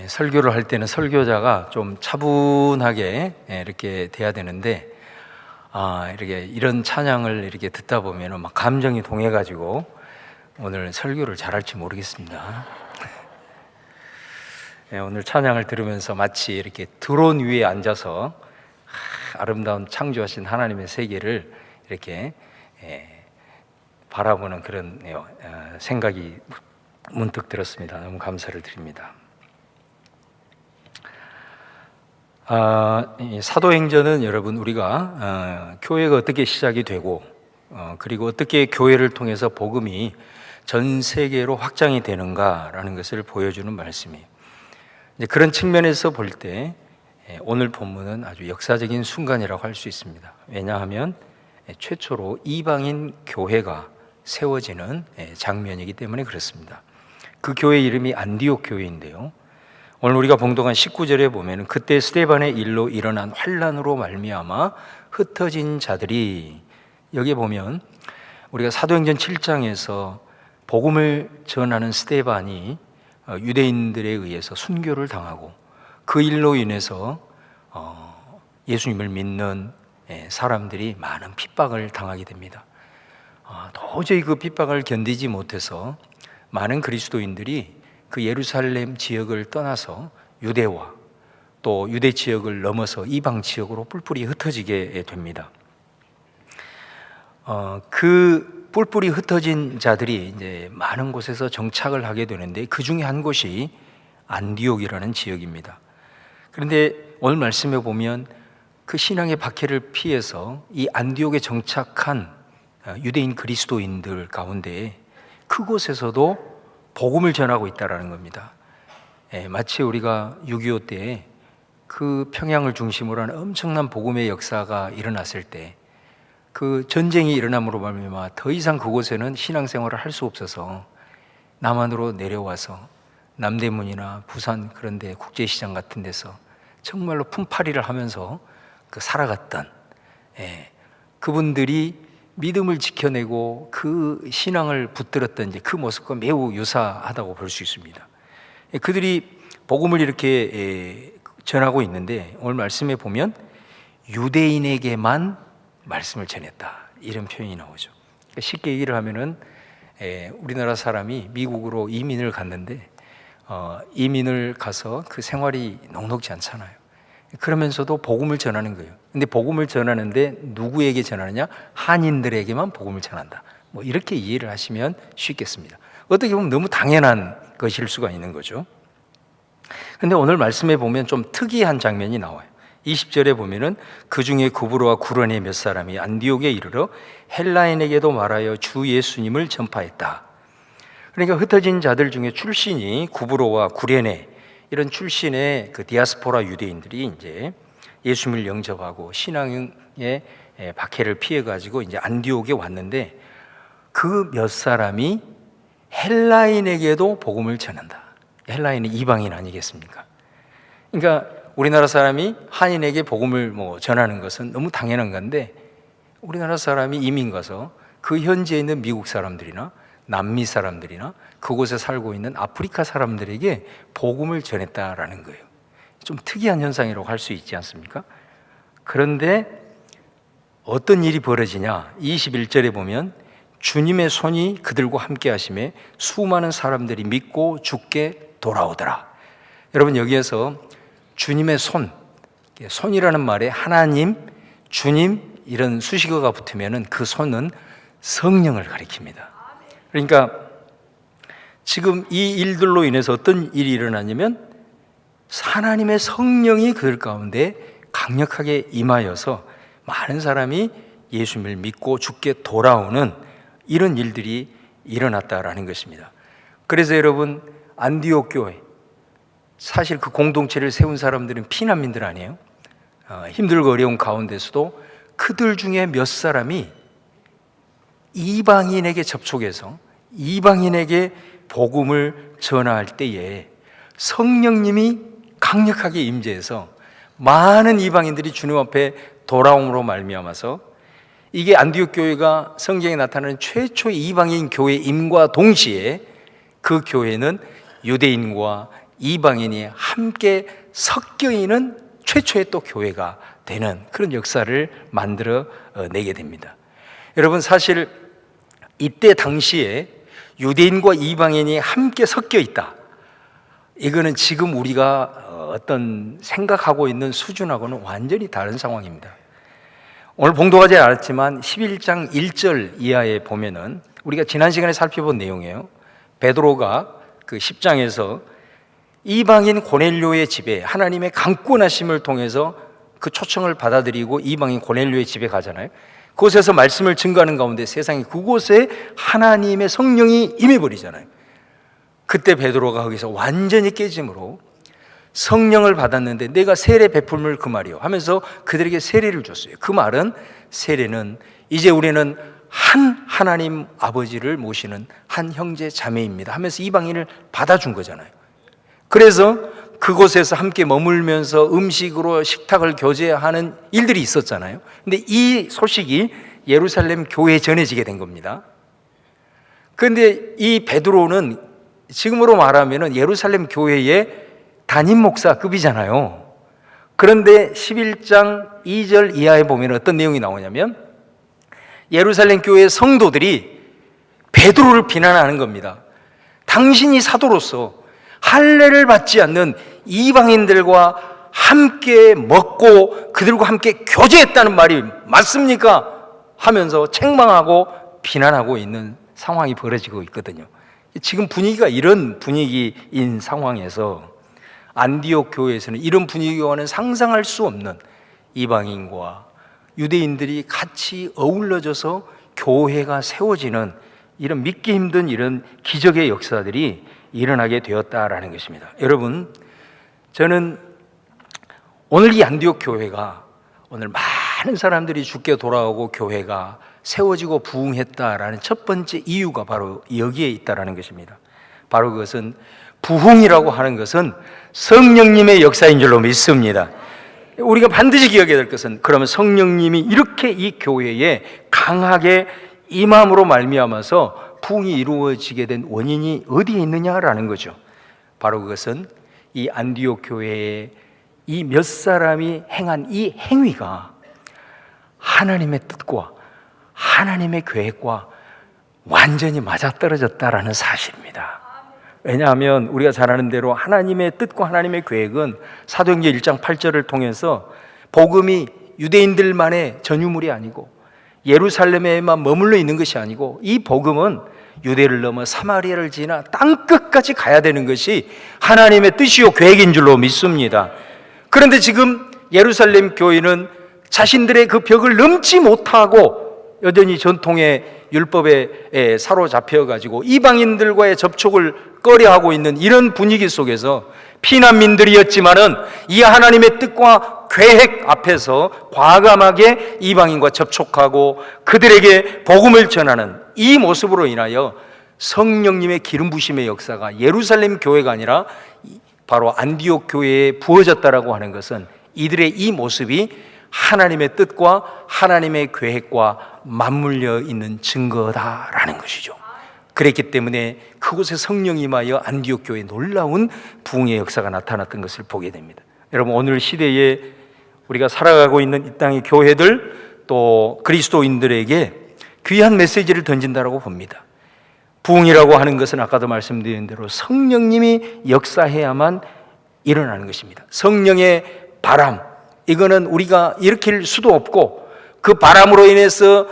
설교를 할 때는 설교자가 좀 차분하게 이렇게 돼야 되는데, 이렇게 이런 찬양을 이렇게 듣다 보면 막 감정이 동해가지고 오늘 설교를 잘할지 모르겠습니다. 오늘 찬양을 들으면서 마치 이렇게 드론 위에 앉아서 아름다운 창조하신 하나님의 세계를 이렇게 바라보는 그런 생각이 문득 들었습니다. 너무 감사를 드립니다. 이 사도행전은 여러분, 우리가 교회가 어떻게 시작이 되고 그리고 어떻게 교회를 통해서 복음이 전 세계로 확장이 되는가라는 것을 보여주는 말씀이에요. 이제 그런 측면에서 볼 때 오늘 본문은 아주 역사적인 순간이라고 할 수 있습니다. 왜냐하면 최초로 이방인 교회가 세워지는 장면이기 때문에 그렇습니다. 그 교회 이름이 안디옥 교회인데요, 오늘 우리가 봉독한 19절에 보면 그때 스데반의 일로 일어난 환난으로 말미암아 흩어진 자들이, 여기에 보면 우리가 사도행전 7장에서 복음을 전하는 스데반이 유대인들에 의해서 순교를 당하고 그 일로 인해서 예수님을 믿는 사람들이 많은 핍박을 당하게 됩니다. 도저히 그 핍박을 견디지 못해서 많은 그리스도인들이 그 예루살렘 지역을 떠나서 유대와 또 유대 지역을 넘어서 이방 지역으로 뿔뿔이 흩어지게 됩니다. 그 뿔뿔이 흩어진 자들이 이제 많은 곳에서 정착을 하게 되는데 그 중에 한 곳이 안디옥이라는 지역입니다. 그런데 오늘 말씀에 보면 그 신앙의 박해를 피해서 이 안디옥에 정착한 유대인 그리스도인들 가운데 그곳에서도 복음을 전하고 있다는 겁니다. 마치 우리가 6.25 때 그 평양을 중심으로 하는 엄청난 복음의 역사가 일어났을 때 그 전쟁이 일어남으로 말미암아 더 이상 그곳에는 신앙생활을 할 수 없어서 남한으로 내려와서 남대문이나 부산 그런 데 국제시장 같은 데서 정말로 품팔이를 하면서 살아갔던 그분들이 믿음을 지켜내고 그 신앙을 붙들었던 이제 그 모습과 매우 유사하다고 볼 수 있습니다. 그들이 복음을 이렇게 전하고 있는데 오늘 말씀에 보면 유대인에게만 말씀을 전했다, 이런 표현이 나오죠. 쉽게 얘기를 하면은 우리나라 사람이 미국으로 이민을 갔는데 이민을 가서 그 생활이 녹록지 않잖아요. 그러면서도 복음을 전하는 거예요. 근데 복음을 전하는데 누구에게 전하느냐? 한인들에게만 복음을 전한다. 뭐 이렇게 이해를 하시면 쉽겠습니다. 어떻게 보면 너무 당연한 것일 수가 있는 거죠. 근데 오늘 말씀에 보면 좀 특이한 장면이 나와요. 20절에 보면은 그 중에 구브로와 구레네 몇 사람이 안디옥에 이르러 헬라인에게도 말하여 주 예수님을 전파했다. 그러니까 흩어진 자들 중에 출신이 구브로와 구레네, 이런 출신의 그 디아스포라 유대인들이 이제 예수님을 영접하고 신앙의 박해를 피해 가지고 이제 안디옥에 왔는데 그 몇 사람이 헬라인에게도 복음을 전한다. 헬라인은 이방인 아니겠습니까? 그러니까 우리나라 사람이 한인에게 복음을 전하는 것은 너무 당연한 건데 우리나라 사람이 이민 가서 그 현지에 있는 미국 사람들이나 남미 사람들이나 그곳에 살고 있는 아프리카 사람들에게 복음을 전했다라는 거예요. 좀 특이한 현상이라고 할 수 있지 않습니까? 그런데 어떤 일이 벌어지냐? 21절에 보면 주님의 손이 그들과 함께 하심에 수많은 사람들이 믿고 주께 돌아오더라. 여러분, 여기에서 주님의 손이라는 말에 하나님, 주님 이런 수식어가 붙으면 그 손은 성령을 가리킵니다. 그러니까 지금 이 일들로 인해서 어떤 일이 일어나냐면 하나님의 성령이 그들 가운데 강력하게 임하여서 많은 사람이 예수님을 믿고 주께 돌아오는 이런 일들이 일어났다라는 것입니다. 그래서 여러분, 안디옥 교회, 사실 그 공동체를 세운 사람들은 피난민들 아니에요? 힘들고 어려운 가운데서도 그들 중에 몇 사람이 이방인에게 접촉해서 이방인에게 복음을 전할 때에 성령님이 강력하게 임재해서 많은 이방인들이 주님 앞에 돌아옴으로 말미암아서 이게 안디옥 교회가 성경에 나타나는 최초의 이방인 교회임과 동시에 그 교회는 유대인과 이방인이 함께 섞여 있는 최초의 또 교회가 되는 그런 역사를 만들어 내게 됩니다. 여러분, 사실 이때 당시에 유대인과 이방인이 함께 섞여 있다, 이거는 지금 우리가 어떤 생각하고 있는 수준하고는 완전히 다른 상황입니다. 오늘 봉독하지 않았지만 11장 1절 이하에 보면은 우리가 지난 시간에 살펴본 내용이에요. 베드로가 그 10장에서 이방인 고넬료의 집에 하나님의 강권하심을 통해서 그 초청을 받아들이고 이방인 고넬료의 집에 가잖아요. 그곳에서 말씀을 증거하는 가운데 세상에 그곳에 하나님의 성령이 임해버리잖아요. 그때 베드로가 거기서 완전히 깨짐으로 성령을 받았는데 내가 세례 베풀물 그 말이요 하면서 그들에게 세례를 줬어요. 그 말은, 세례는 이제 우리는 한 하나님 아버지를 모시는 한 형제 자매입니다 하면서 이방인을 받아준 거잖아요. 그래서 그곳에서 함께 머물면서 음식으로 식탁을 교제하는 일들이 있었잖아요. 근데 이 소식이 예루살렘 교회에 전해지게 된 겁니다. 그런데 이 베드로는 지금으로 말하면 예루살렘 교회의 담임 목사급이잖아요. 그런데 11장 2절 이하에 보면 어떤 내용이 나오냐면 예루살렘 교회의 성도들이 베드로를 비난하는 겁니다. 당신이 사도로서 할례를 받지 않는 이방인들과 함께 먹고 그들과 함께 교제했다는 말이 맞습니까? 하면서 책망하고 비난하고 있는 상황이 벌어지고 있거든요. 지금 분위기가 이런 분위기인 상황에서 안디옥 교회에서는 이런 분위기와는 상상할 수 없는 이방인과 유대인들이 같이 어울러져서 교회가 세워지는 이런 믿기 힘든 이런 기적의 역사들이 일어나게 되었다라는 것입니다. 여러분, 저는 오늘 이 안디옥 교회가, 오늘 많은 사람들이 주께 돌아오고 교회가 세워지고 부흥했다라는 첫 번째 이유가 바로 여기에 있다라는 것입니다. 바로 그것은, 부흥이라고 하는 것은 성령님의 역사인 줄로 믿습니다. 우리가 반드시 기억해야 될 것은, 그러면 성령님이 이렇게 이 교회에 강하게 임함으로 말미암아서 부흥이 이루어지게 된 원인이 어디에 있느냐라는 거죠. 바로 그것은 이 안디옥 교회에 이 몇 사람이 행한 이 행위가 하나님의 뜻과 하나님의 계획과 완전히 맞아떨어졌다라는 사실입니다. 왜냐하면 우리가 잘 아는 대로 하나님의 뜻과 하나님의 계획은 사도행전 1장 8절을 통해서 복음이 유대인들만의 전유물이 아니고 예루살렘에만 머물러 있는 것이 아니고, 이 복음은 유대를 넘어 사마리아를 지나 땅끝까지 가야 되는 것이 하나님의 뜻이요 계획인 줄로 믿습니다. 그런데 지금 예루살렘 교회는 자신들의 그 벽을 넘지 못하고 여전히 전통의 율법에 사로잡혀가지고 이방인들과의 접촉을 꺼려하고 있는 이런 분위기 속에서 피난민들이었지만은 이 하나님의 뜻과 계획 앞에서 과감하게 이방인과 접촉하고 그들에게 복음을 전하는 이 모습으로 인하여 성령님의 기름 부심의 역사가 예루살렘 교회가 아니라 바로 안디옥 교회에 부어졌다라고 하는 것은 이들의 이 모습이 하나님의 뜻과 하나님의 계획과 맞물려 있는 증거다라는 것이죠. 그랬기 때문에 그곳에 성령이 임하여 안디옥 교회에 놀라운 부흥의 역사가 나타났던 것을 보게 됩니다. 여러분, 오늘 시대에 우리가 살아가고 있는 이 땅의 교회들, 또 그리스도인들에게 귀한 메시지를 던진다라고 봅니다. 부흥이라고 하는 것은 아까도 말씀드린 대로 성령님이 역사해야만 일어나는 것입니다. 성령의 바람, 이거는 우리가 일으킬 수도 없고, 그 바람으로 인해서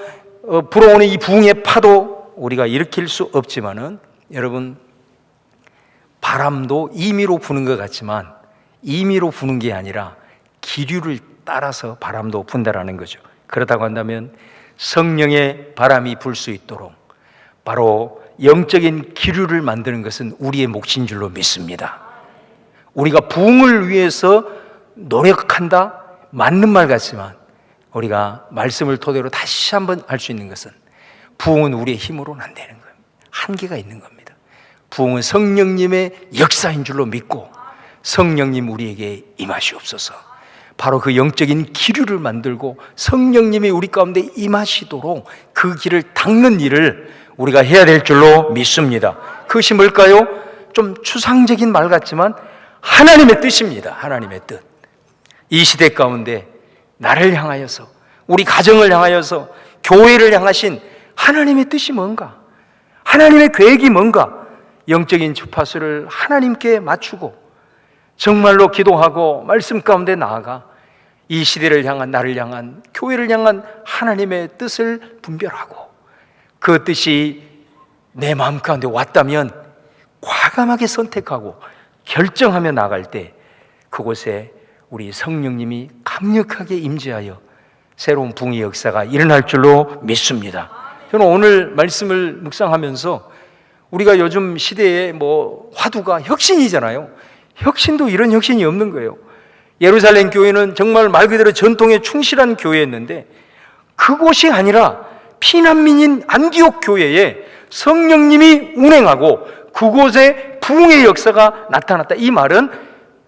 불어오는 이 부흥의 파도 우리가 일으킬 수 없지만은, 여러분, 바람도 임의로 부는 것 같지만 임의로 부는 게 아니라 기류를 따라서 바람도 분다라는 거죠. 그렇다고 한다면 성령의 바람이 불 수 있도록 바로 영적인 기류를 만드는 것은 우리의 몫인 줄로 믿습니다. 우리가 부흥을 위해서 노력한다, 맞는 말 같지만 우리가 말씀을 토대로 다시 한번 할 수 있는 것은 부흥은 우리의 힘으로는 안 되는 거예요. 한계가 있는 겁니다. 부흥은 성령님의 역사인 줄로 믿고 성령님 우리에게 임하시옵소서. 바로 그 영적인 기류를 만들고 성령님이 우리 가운데 임하시도록 그 길을 닦는 일을 우리가 해야 될 줄로 믿습니다. 그것이 뭘까요? 좀 추상적인 말 같지만 하나님의 뜻입니다. 하나님의 뜻. 이 시대 가운데 나를 향하여서, 우리 가정을 향하여서, 교회를 향하신 하나님의 뜻이 뭔가? 하나님의 계획이 뭔가? 영적인 주파수를 하나님께 맞추고 정말로 기도하고 말씀 가운데 나아가 이 시대를 향한, 나를 향한, 교회를 향한 하나님의 뜻을 분별하고 그 뜻이 내 마음 가운데 왔다면 과감하게 선택하고 결정하며 나갈 때 그곳에 우리 성령님이 강력하게 임재하여 새로운 부흥의 역사가 일어날 줄로 믿습니다. 저는 오늘 말씀을 묵상하면서 우리가 요즘 시대에 화두가 혁신이잖아요. 혁신도 이런 혁신이 없는 거예요. 예루살렘 교회는 정말 말 그대로 전통에 충실한 교회였는데 그곳이 아니라 피난민인 안디옥 교회에 성령님이 운행하고 그곳에 부흥의 역사가 나타났다. 이 말은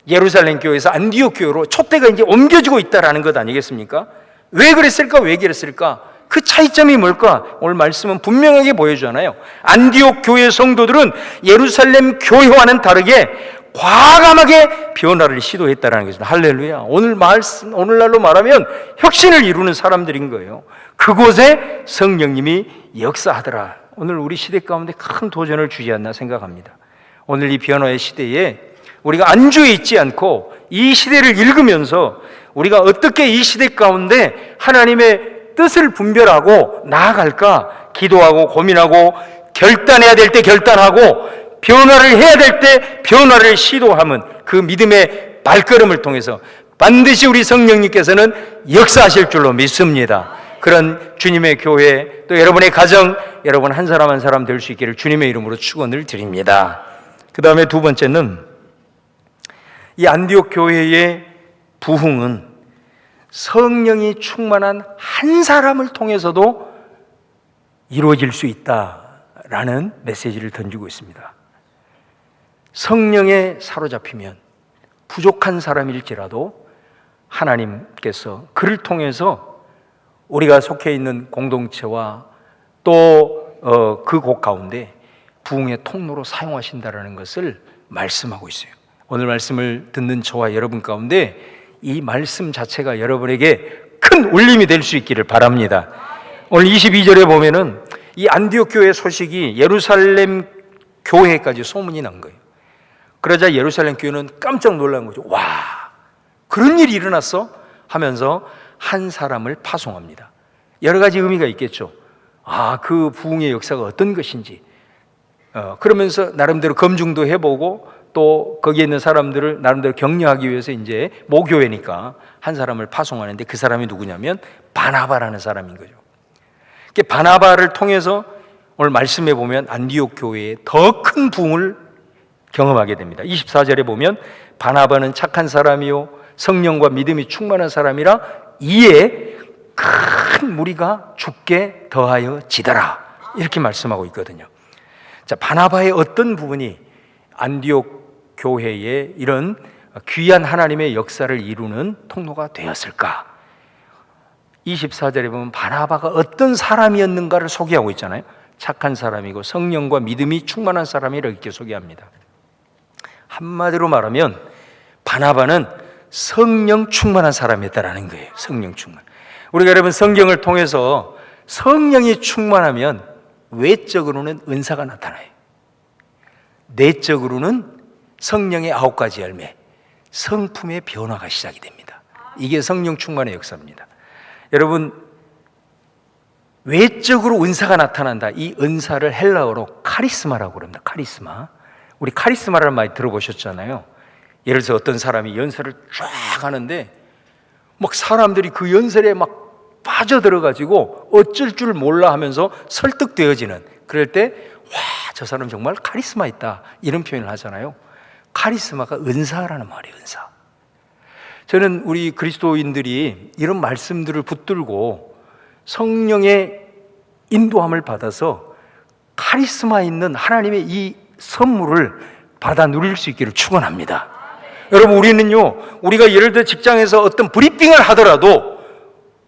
예루살렘 교회에서 안디옥 교회로 촛대가 이제 옮겨지고 있다라는 것 아니겠습니까? 왜 그랬을까? 왜 그랬을까? 그 차이점이 뭘까? 오늘 말씀은 분명하게 보여주잖아요. 안디옥 교회 성도들은 예루살렘 교회와는 다르게 과감하게 변화를 시도했다라는 것입니다. 할렐루야. 오늘날로 말하면 혁신을 이루는 사람들인 거예요. 그곳에 성령님이 역사하더라. 오늘 우리 시대 가운데 큰 도전을 주지 않나 생각합니다. 오늘 이 변화의 시대에 우리가 안주해 있지 않고 이 시대를 읽으면서 우리가 어떻게 이 시대 가운데 하나님의 뜻을 분별하고 나아갈까 기도하고 고민하고 결단해야 될 때 결단하고 변화를 해야 될 때 변화를 시도하면 그 믿음의 발걸음을 통해서 반드시 우리 성령님께서는 역사하실 줄로 믿습니다. 그런 주님의 교회 또 여러분의 가정 여러분 한 사람 한 사람 될 수 있기를 주님의 이름으로 축원을 드립니다. 그 다음에 두 번째는 이 안디옥 교회의 부흥은 성령이 충만한 한 사람을 통해서도 이루어질 수 있다라는 메시지를 던지고 있습니다. 성령에 사로잡히면 부족한 사람일지라도 하나님께서 그를 통해서 우리가 속해 있는 공동체와 또 그곳 가운데 부흥의 통로로 사용하신다라는 것을 말씀하고 있어요. 오늘 말씀을 듣는 저와 여러분 가운데 이 말씀 자체가 여러분에게 큰 울림이 될 수 있기를 바랍니다. 오늘 22절에 보면은 이 안디옥 교회 소식이 예루살렘 교회까지 소문이 난 거예요. 그러자 예루살렘 교회는 깜짝 놀란 거죠. 와, 그런 일이 일어났어? 하면서 한 사람을 파송합니다. 여러 가지 의미가 있겠죠. 그 부흥의 역사가 어떤 것인지 그러면서 나름대로 검증도 해보고 또 거기에 있는 사람들을 나름대로 격려하기 위해서 이제 모교회니까 한 사람을 파송하는데 그 사람이 누구냐면 바나바라는 사람인 거죠. 바나바를 통해서 오늘 말씀해 보면 안디옥 교회에 더 큰 부흥을 경험하게 됩니다. 24절에 보면 바나바는 착한 사람이요 성령과 믿음이 충만한 사람이라 이에 큰 무리가 죽게 더하여 지더라 이렇게 말씀하고 있거든요. 자, 바나바의 어떤 부분이 안디옥 교회에 이런 귀한 하나님의 역사를 이루는 통로가 되었을까? 24절에 보면 바나바가 어떤 사람이었는가를 소개하고 있잖아요. 착한 사람이고 성령과 믿음이 충만한 사람이라고 이렇게 소개합니다. 한마디로 말하면 바나바는 성령 충만한 사람이었다라는 거예요. 성령 충만. 우리가 여러분 성경을 통해서 성령이 충만하면 외적으로는 은사가 나타나요. 내적으로는 성령의 9가지 열매, 성품의 변화가 시작이 됩니다. 이게 성령 충만의 역사입니다. 여러분, 외적으로 은사가 나타난다. 이 은사를 헬라어로 카리스마라고 합니다. 카리스마. 우리 카리스마라는 말 들어보셨잖아요. 예를 들어서 어떤 사람이 연설을 쫙 하는데 막 사람들이 그 연설에 막 빠져들어가지고 어쩔 줄 몰라 하면서 설득되어지는, 그럴 때 와, 저 사람 정말 카리스마 있다 이런 표현을 하잖아요. 카리스마가 은사라는 말이에요. 은사. 저는 우리 그리스도인들이 이런 말씀들을 붙들고 성령의 인도함을 받아서 카리스마 있는 하나님의 이 선물을 받아 누릴 수 있기를 축원합니다. 여러분, 우리는요, 우리가 예를 들어 직장에서 어떤 브리핑을 하더라도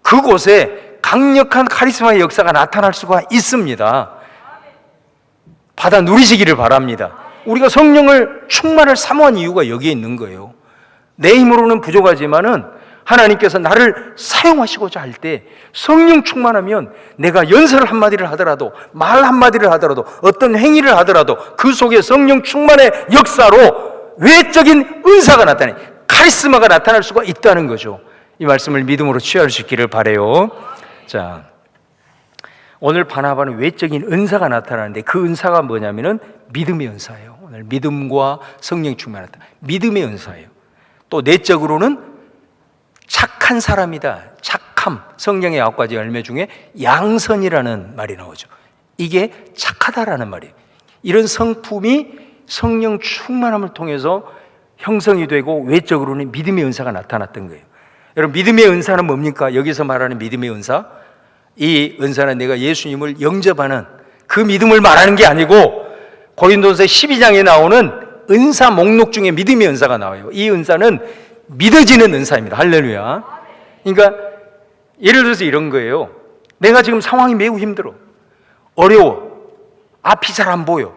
그곳에 강력한 카리스마의 역사가 나타날 수가 있습니다. 받아 누리시기를 바랍니다. 우리가 성령을 충만을 사모한 이유가 여기에 있는 거예요. 내 힘으로는 부족하지만은 하나님께서 나를 사용하시고자 할 때 성령 충만하면 내가 연설 한마디를 하더라도, 말 한마디를 하더라도, 어떤 행위를 하더라도 그 속에 성령 충만의 역사로 외적인 은사가 나타나요. 카리스마가 나타날 수가 있다는 거죠. 이 말씀을 믿음으로 취할 수 있기를 바라요. 자, 오늘 바나바는 외적인 은사가 나타나는데 그 은사가 뭐냐면은 믿음의 은사예요. 오늘 믿음과 성령 충만하다. 믿음의 은사예요. 또 내적으로는 착한 사람이다. 착함. 성령의 9가지 열매 중에 양선이라는 말이 나오죠. 이게 착하다라는 말이에요. 이런 성품이 성령 충만함을 통해서 형성이 되고 외적으로는 믿음의 은사가 나타났던 거예요. 여러분, 믿음의 은사는 뭡니까? 여기서 말하는 믿음의 은사, 이 은사는 내가 예수님을 영접하는 그 믿음을 말하는 게 아니고 고린도서 12장에 나오는 은사 목록 중에 믿음의 은사가 나와요. 이 은사는 믿어지는 은사입니다. 할렐루야. 그러니까 예를 들어서 이런 거예요. 내가 지금 상황이 매우 힘들어, 어려워, 앞이 잘 안 보여.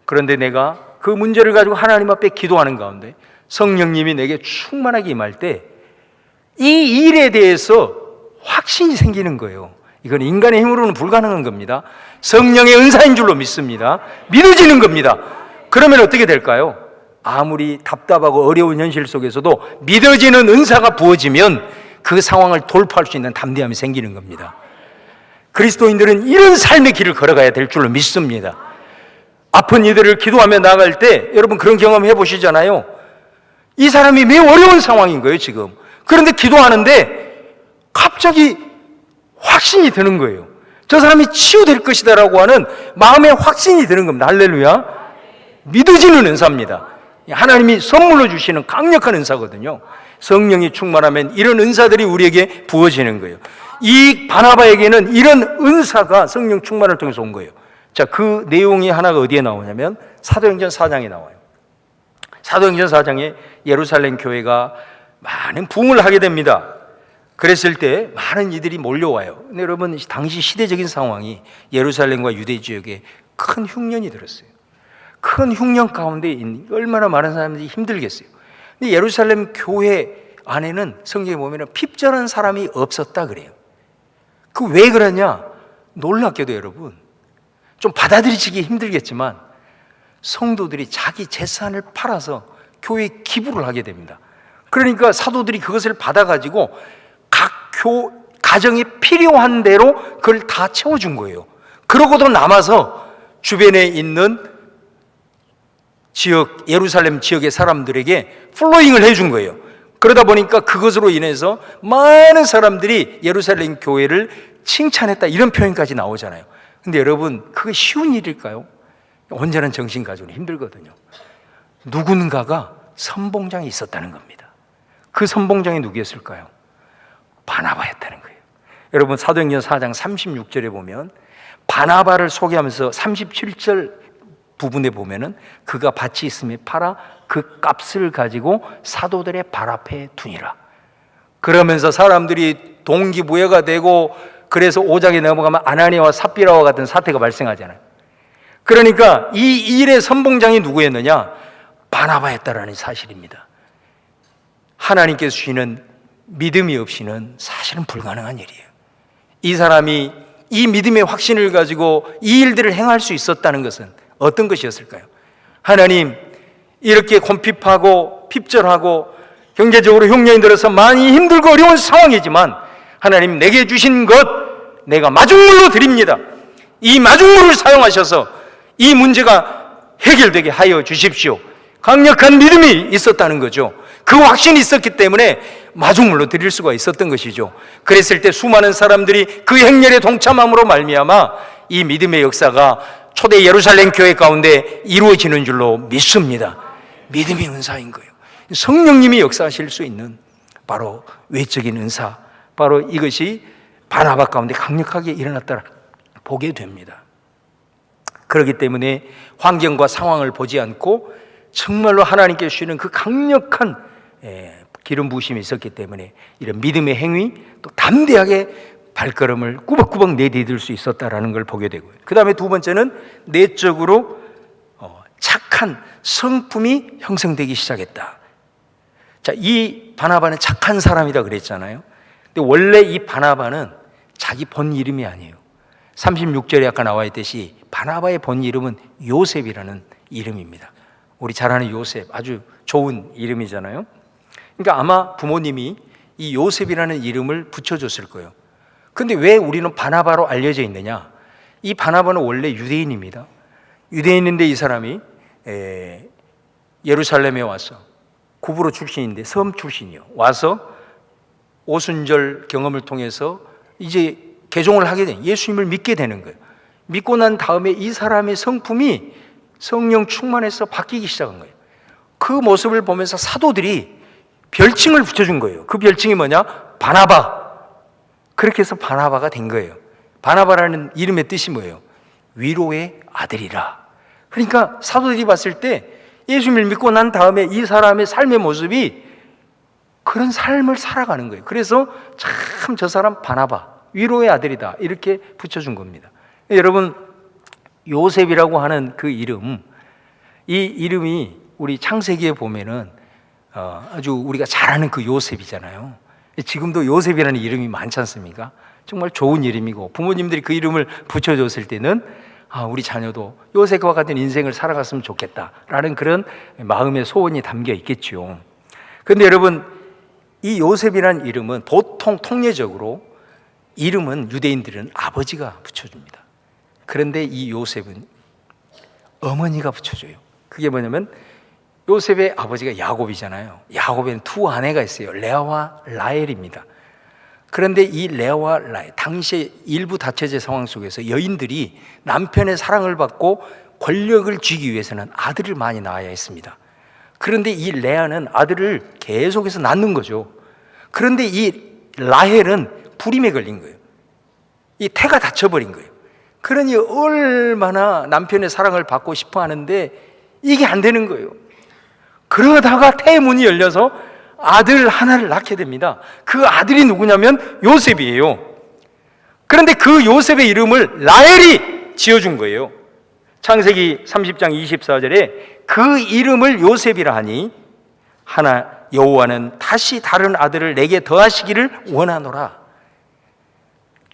그런데 내가 그 문제를 가지고 하나님 앞에 기도하는 가운데 성령님이 내게 충만하게 임할 때 이 일에 대해서 확신이 생기는 거예요. 이건 인간의 힘으로는 불가능한 겁니다. 성령의 은사인 줄로 믿습니다. 믿어지는 겁니다. 그러면 어떻게 될까요? 아무리 답답하고 어려운 현실 속에서도 믿어지는 은사가 부어지면 그 상황을 돌파할 수 있는 담대함이 생기는 겁니다. 그리스도인들은 이런 삶의 길을 걸어가야 될 줄로 믿습니다. 아픈 이들을 기도하며 나아갈 때 여러분 그런 경험 해보시잖아요. 이 사람이 매우 어려운 상황인 거예요 지금. 그런데 기도하는데 갑자기 확신이 드는 거예요. 저 사람이 치유될 것이다 라고 하는 마음의 확신이 드는 겁니다. 할렐루야. 믿어지는 은사입니다. 하나님이 선물로 주시는 강력한 은사거든요. 성령이 충만하면 이런 은사들이 우리에게 부어지는 거예요. 이 바나바에게는 이런 은사가 성령 충만을 통해서 온 거예요. 자, 그 내용이 하나가 어디에 나오냐면 사도행전 4장에 나와요. 사도행전 4장에 예루살렘 교회가 많은 부흥을 하게 됩니다. 그랬을 때 많은 이들이 몰려와요. 근데 여러분, 당시 시대적인 상황이 예루살렘과 유대 지역에 큰 흉년이 들었어요. 큰 흉년 가운데 얼마나 많은 사람들이 힘들겠어요. 근데 예루살렘 교회 안에는 성경에 보면 핍절한 사람이 없었다 그래요. 그 왜 그러냐? 놀랍게도 여러분, 좀 받아들이기 힘들겠지만 성도들이 자기 재산을 팔아서 교회에 기부를 하게 됩니다. 그러니까 사도들이 그것을 받아가지고 각 가정에 필요한 대로 그걸 다 채워준 거예요. 그러고도 남아서 주변에 있는 지역, 예루살렘 지역의 사람들에게 플로잉을 해준 거예요. 그러다 보니까 그것으로 인해서 많은 사람들이 예루살렘 교회를 칭찬했다, 이런 표현까지 나오잖아요. 근데 여러분, 그게 쉬운 일일까요? 온전한 정신 가지고는 힘들거든요. 누군가가 선봉장이 있었다는 겁니다. 그 선봉장이 누구였을까요? 바나바였다는 거예요. 여러분, 사도행전 4장 36절에 보면 바나바를 소개하면서 37절 부분에 보면은 그가 밭이 있음에 팔아 그 값을 가지고 사도들의 발 앞에 두니라. 그러면서 사람들이 동기부여가 되고, 그래서 5장에 넘어가면 아나니아와 삽비라와 같은 사태가 발생하잖아요. 그러니까 이 일의 선봉장이 누구였느냐? 바나바였다라는 사실입니다. 하나님께서 주시는 믿음이 없이는 사실은 불가능한 일이에요. 이 사람이 이 믿음의 확신을 가지고 이 일들을 행할 수 있었다는 것은 어떤 것이었을까요? 하나님, 이렇게 곤핍하고 핍절하고 경제적으로 흉년이 들어서 많이 힘들고 어려운 상황이지만 하나님, 내게 주신 것 내가 마중물로 드립니다. 이 마중물을 사용하셔서 이 문제가 해결되게 하여 주십시오. 강력한 믿음이 있었다는 거죠. 그 확신이 있었기 때문에 마중물로 드릴 수가 있었던 것이죠. 그랬을 때 수많은 사람들이 그 행렬에 동참함으로 말미암아 이 믿음의 역사가 초대 예루살렘 교회 가운데 이루어지는 줄로 믿습니다. 믿음의 은사인 거예요. 성령님이 역사하실 수 있는 바로 외적인 은사, 바로 이것이 바나바 가운데 강력하게 일어났다 보게 됩니다. 그렇기 때문에 환경과 상황을 보지 않고 정말로 하나님께 주시는 그 강력한 기름 부으심이 있었기 때문에 이런 믿음의 행위, 또 담대하게 발걸음을 꾸벅꾸벅 내디딜 수 있었다라는 걸 보게 되고요. 그 다음에 두 번째는 내적으로 착한 착한 성품이 형성되기 시작했다. 자, 이 바나바는 착한 사람이다 그랬잖아요. 근데 원래 이 바나바는 자기 본 이름이 아니에요. 36절에 아까 나와 있듯이 바나바의 본 이름은 요셉이라는 이름입니다. 우리 잘 아는 요셉, 아주 좋은 이름이잖아요. 그러니까 아마 부모님이 이 요셉이라는 이름을 붙여줬을 거예요. 근데 왜 우리는 바나바로 알려져 있느냐? 이 바나바는 원래 유대인입니다. 유대인인데 이 사람이 예루살렘에 와서 구브로 출신인데 섬 출신이요. 와서 오순절 경험을 통해서 이제 개종을 하게 된, 예수님을 믿게 되는 거예요. 믿고 난 다음에 이 사람의 성품이 성령 충만해서 바뀌기 시작한 거예요. 그 모습을 보면서 사도들이 별칭을 붙여준 거예요. 그 별칭이 뭐냐? 바나바. 그렇게 해서 바나바가 된 거예요. 바나바라는 이름의 뜻이 뭐예요? 위로의 아들이라. 그러니까 사도들이 봤을 때 예수님을 믿고 난 다음에 이 사람의 삶의 모습이 그런 삶을 살아가는 거예요. 그래서 참 저 사람 바나바, 위로의 아들이다, 이렇게 붙여준 겁니다. 여러분, 요셉이라고 하는 그 이름, 이 이름이 우리 창세기에 보면은 아주 우리가 잘 아는 그 요셉이잖아요. 지금도 요셉이라는 이름이 많지 않습니까? 정말 좋은 이름이고 부모님들이 그 이름을 붙여줬을 때는 우리 자녀도 요셉과 같은 인생을 살아갔으면 좋겠다라는 그런 마음의 소원이 담겨 있겠죠. 그런데 여러분, 이 요셉이라는 이름은 보통 통례적으로 이름은 유대인들은 아버지가 붙여줍니다. 그런데 이 요셉은 어머니가 붙여줘요. 그게 뭐냐면 요셉의 아버지가 야곱이잖아요. 야곱에는 두 아내가 있어요. 레아와 라헬입니다. 그런데 이 레아와 라헬, 당시의 일부 다처제 상황 속에서 여인들이 남편의 사랑을 받고 권력을 쥐기 위해서는 아들을 많이 낳아야 했습니다. 그런데 이 레아는 아들을 계속해서 낳는 거죠. 그런데 이 라헬은 불임에 걸린 거예요. 이 태가 닫혀버린 거예요. 그러니 얼마나 남편의 사랑을 받고 싶어 하는데 이게 안 되는 거예요. 그러다가 태의 문이 열려서 아들 하나를 낳게 됩니다. 그 아들이 누구냐면 요셉이에요. 그런데 그 요셉의 이름을 라헬이 지어준 거예요. 창세기 30장 24절에 그 이름을 요셉이라 하니 하나 여호와는 다시 다른 아들을 내게 더하시기를 원하노라.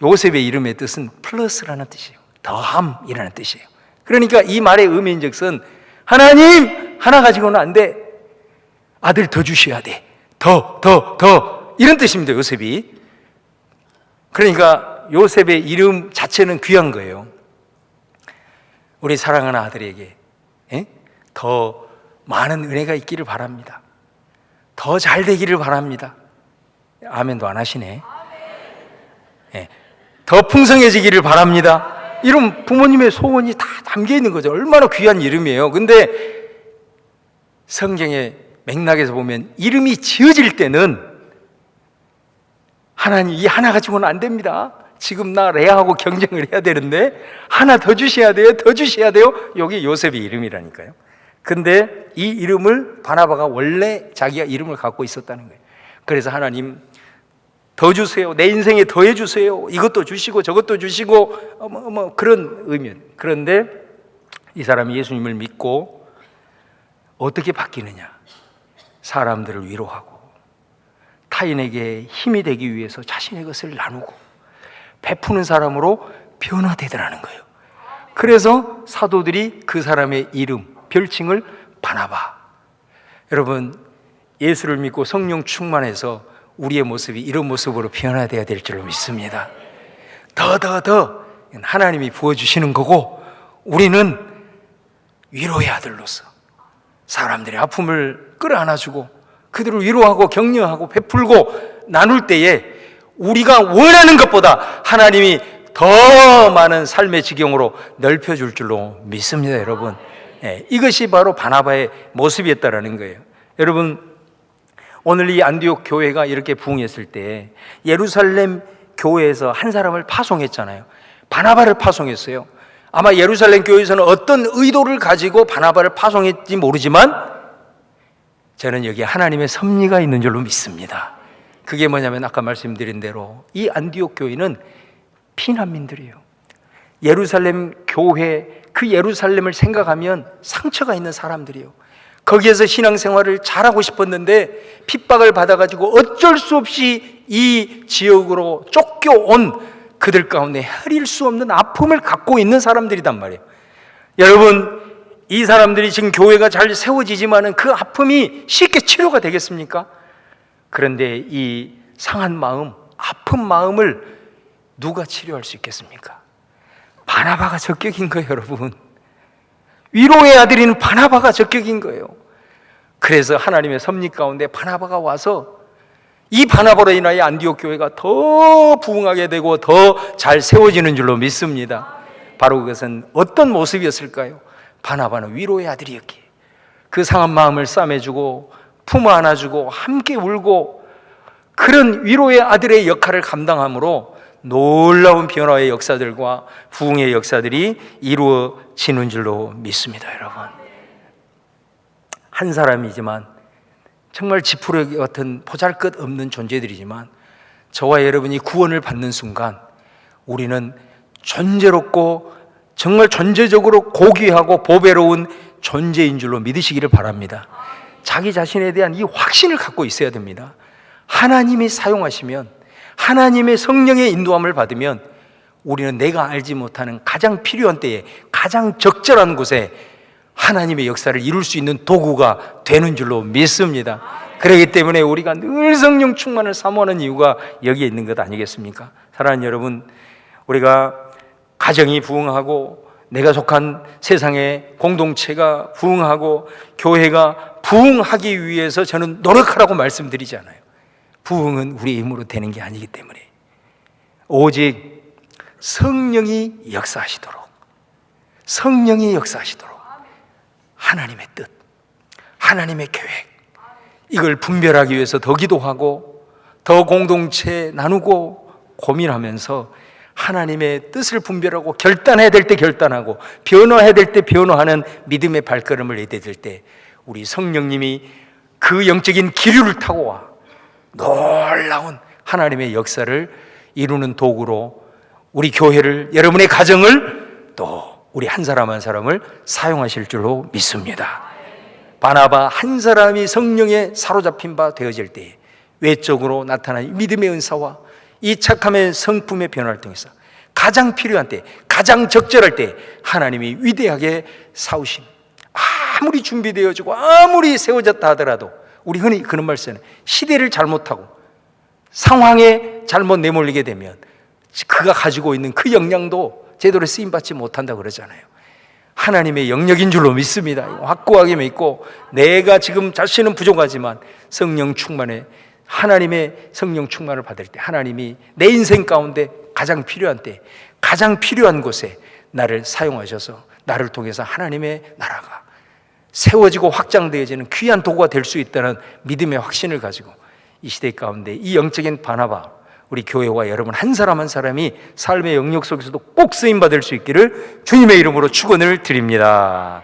요셉의 이름의 뜻은 플러스라는 뜻이에요. 더함이라는 뜻이에요. 그러니까 이 말의 의미인즉슨 하나님 하나 가지고는 안 돼. 아들 더 주셔야 돼. 더 이런 뜻입니다. 요셉이. 그러니까 요셉의 이름 자체는 귀한 거예요. 우리 사랑하는 아들에게 더 많은 은혜가 있기를 바랍니다. 더 잘 되기를 바랍니다. 아멘도 안 하시네. 더 풍성해지기를 바랍니다. 이런 부모님의 소원이 다 담겨 있는 거죠. 얼마나 귀한 이름이에요. 근데 성경의 맥락에서 보면 이름이 지어질 때는 하나님 이 하나 가지고는 안 됩니다. 지금 나 레아하고 경쟁을 해야 되는데 하나 더 주셔야 돼요. 더 주셔야 돼요. 여기 요셉의 이름이라니까요. 근데 이 이름을 바나바가 원래 자기가 이름을 갖고 있었다는 거예요. 그래서 하나님 더 주세요. 내 인생에 더해 주세요. 이것도 주시고 저것도 주시고 그런 의미. 그런데 이 사람이 예수님을 믿고 어떻게 바뀌느냐? 사람들을 위로하고 타인에게 힘이 되기 위해서 자신의 것을 나누고 베푸는 사람으로 변화되더라는 거예요. 그래서 사도들이 그 사람의 이름, 별칭을 바나바. 여러분, 예수를 믿고 성령 충만해서 우리의 모습이 이런 모습으로 변화되어야 될 줄로 믿습니다. 더 하나님이 부어주시는 거고 우리는 위로의 아들로서 사람들의 아픔을 끌어안아주고 그들을 위로하고 격려하고 베풀고 나눌 때에 우리가 원하는 것보다 하나님이 더 많은 삶의 지경으로 넓혀줄 줄로 믿습니다. 여러분, 이것이 바로 바나바의 모습이었다라는 거예요. 여러분, 오늘 이 안디옥 교회가 이렇게 부흥했을 때 예루살렘 교회에서 한 사람을 파송했잖아요. 바나바를 파송했어요. 아마 예루살렘 교회에서는 어떤 의도를 가지고 바나바를 파송했지 모르지만 저는 여기에 하나님의 섭리가 있는 줄로 믿습니다. 그게 뭐냐면 아까 말씀드린 대로 이 안디옥 교회는 피난민들이에요. 예루살렘 교회, 그 예루살렘을 생각하면 상처가 있는 사람들이요, 거기에서 신앙생활을 잘하고 싶었는데 핍박을 받아가지고 어쩔 수 없이 이 지역으로 쫓겨온 그들 가운데 헤아릴 수 없는 아픔을 갖고 있는 사람들이단 말이에요. 여러분, 이 사람들이 지금 교회가 잘 세워지지만은 그 아픔이 쉽게 치료가 되겠습니까? 그런데 이 상한 마음, 아픈 마음을 누가 치료할 수 있겠습니까? 바나바가 적격인 거예요, 여러분. 위로의 아들인 바나바가 적격인 거예요. 그래서 하나님의 섭리 가운데 바나바가 와서 이 바나바로 인하여 안디옥 교회가 더 부흥하게 되고 더 잘 세워지는 줄로 믿습니다. 바로 그것은 어떤 모습이었을까요? 바나바는 위로의 아들이었기에 그 상한 마음을 싸매주고 품어 안아주고 함께 울고 그런 위로의 아들의 역할을 감당함으로 놀라운 변화의 역사들과 부흥의 역사들이 이루어지는 줄로 믿습니다. 여러분, 한 사람이지만 정말 지푸라기 같은 보잘것없는 존재들이지만 저와 여러분이 구원을 받는 순간 우리는 존재롭고 정말 존재적으로 고귀하고 보배로운 존재인 줄로 믿으시기를 바랍니다. 자기 자신에 대한 이 확신을 갖고 있어야 됩니다. 하나님이 사용하시면, 하나님의 성령의 인도함을 받으면 우리는 내가 알지 못하는 가장 필요한 때에 가장 적절한 곳에 하나님의 역사를 이룰 수 있는 도구가 되는 줄로 믿습니다. 그렇기 때문에 우리가 늘 성령 충만을 사모하는 이유가 여기에 있는 것 아니겠습니까? 사랑하는 여러분, 우리가 가정이 부흥하고 내가 속한 세상의 공동체가 부흥하고 교회가 부흥하기 위해서 저는 노력하라고 말씀드리지 않아요. 부흥은 우리의 힘으로 되는 게 아니기 때문에 오직 성령이 역사하시도록, 성령이 역사하시도록 하나님의 뜻, 하나님의 계획, 이걸 분별하기 위해서 더 기도하고 더 공동체 나누고 고민하면서 하나님의 뜻을 분별하고 결단해야 될 때 결단하고 변화해야 될 때 변화하는 믿음의 발걸음을 내야 될 때 우리 성령님이 그 영적인 기류를 타고 와 놀라운 하나님의 역사를 이루는 도구로 우리 교회를, 여러분의 가정을, 또 우리 한 사람 한 사람을 사용하실 줄로 믿습니다. 바나바 한 사람이 성령에 사로잡힌 바 되어질 때에 외적으로 나타난 믿음의 은사와 이 착함의 성품의 변화를 통해서 가장 필요한 때, 가장 적절할 때 하나님이 위대하게 사우심, 아무리 준비되어지고 아무리 세워졌다 하더라도 우리 흔히 그런 말 쓰는, 시대를 잘못하고 상황에 잘못 내몰리게 되면 그가 가지고 있는 그 역량도 제대로 쓰임받지 못한다고 그러잖아요. 하나님의 영역인 줄로 믿습니다. 확고하게 믿고 내가 지금 자신은 부족하지만 성령 충만에, 하나님의 성령 충만을 받을 때 하나님이 내 인생 가운데 가장 필요한 때, 가장 필요한 곳에 나를 사용하셔서 나를 통해서 하나님의 나라가 세워지고 확장되어지는 귀한 도구가 될 수 있다는 믿음의 확신을 가지고 이 시대 가운데 이 영적인 바나바, 우리 교회와 여러분 한 사람 한 사람이 삶의 영역 속에서도 꼭 쓰임받을 수 있기를 주님의 이름으로 축원을 드립니다.